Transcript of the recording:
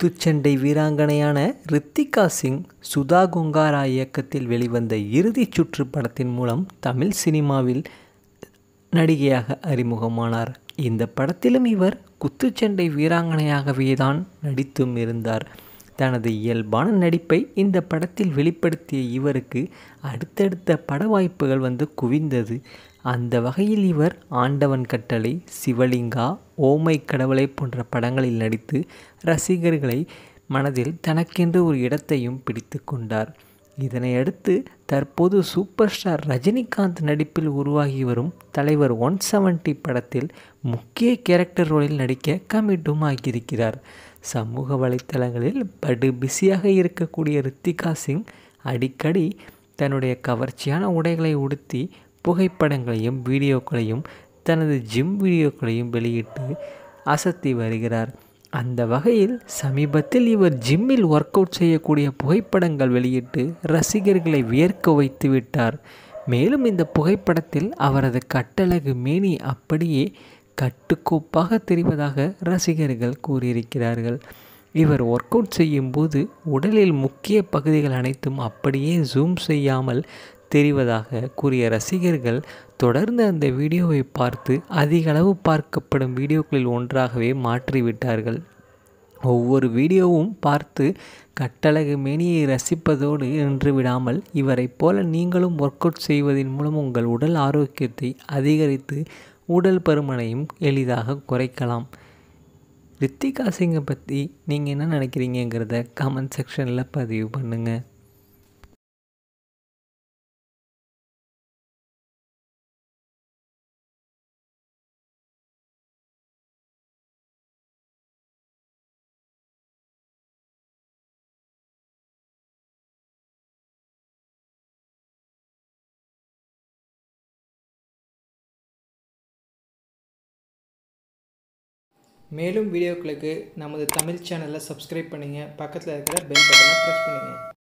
குத்துச்சண்டை வீராங்கனையான ரித்திகா சிங் சுதா கொங்காரா இயக்கத்தில் வெளிவந்த இறுதிச் சுற்று படத்தின் மூலம் தமிழ் சினிமாவில் நடிகையாக அறிமுகமானார். இந்த படத்திலும் இவர் குத்துச்சண்டை வீராங்கனையாகவே தான் நடித்தும் இருந்தார். தனது இயல்பான நடிப்பை இந்த படத்தில் வெளிப்படுத்திய இவருக்கு அடுத்தடுத்த பட வாய்ப்புகள் குவிந்தது. அந்த வகையில் இவர் ஆண்டவன் கட்டளை, சிவலிங்கா, ஓமை கடவுளை போன்ற படங்களில் நடித்து ரசிகர்களை மனதில் தனக்கென்று ஒரு இடத்தையும் பிடித்து கொண்டார். இதனையடுத்து தற்போது சூப்பர் ஸ்டார் ரஜினிகாந்த் நடிப்பில் உருவாகி வரும் தலைவர் 170 படத்தில் முக்கிய கேரக்டர் ரோலில் நடிக்க கமிட்டும் ஆகியிருக்கிறார். சமூக வலைத்தளங்களில் படு பிஸியாக இருக்கக்கூடிய ரித்திகா சிங் அடிக்கடி தன்னுடைய கவர்ச்சியான உடைகளை உடுத்தி புகைப்படங்களையும் வீடியோக்களையும் தனது ஜிம் வீடியோக்களையும் வெளியிட்டு அசத்தி வருகிறார். அந்த வகையில் சமீபத்தில் இவர் ஜிம்மில் ஒர்க் அவுட் செய்யக்கூடிய புகைப்படங்கள் வெளியிட்டு ரசிகர்களை வியர்க்க வைத்து விட்டார். மேலும் இந்த புகைப்படத்தில் அவரது கட்டழகு மேனி அப்படியே கட்டுக்கோப்பாக தெரிவதாக ரசிகர்கள் கூறியிருக்கிறார்கள். இவர் ஒர்க் அவுட் செய்யும் போது உடலில் முக்கிய பகுதிகள் அனைத்தும் அப்படியே ஜூம் செய்யாமல் தெரிவதாக கூறிய ரசிகர்கள் தொடர்ந்து அந்த வீடியோவை பார்த்து அதிக அளவு பார்க்கப்படும் வீடியோக்களில் ஒன்றாகவே மாற்றிவிட்டார்கள். ஒவ்வொரு வீடியோவும் பார்த்து கட்டழகு மேனியை ரசிப்பதோடு நின்று விடாமல் இவரைப் போல நீங்களும் ஒர்க் அவுட் செய்வதன் மூலம் உங்கள் உடல் ஆரோக்கியத்தை அதிகரித்து உடல் பருமனையும் எளிதாக குறைக்கலாம். ரித்திகா சிங்கை பற்றி நீங்கள் என்ன நினைக்கிறீங்கிறத கமெண்ட் செக்ஷனில் பதிவு பண்ணுங்கள். மேலும் வீடியோக்களுக்கு நமது தமிழ் சேனலை சப்ஸ்கிரைப் பண்ணுங்கள். பக்கத்தில் இருக்கிற பெல் பட்டனை ப்ரெஸ் பண்ணுங்கள்.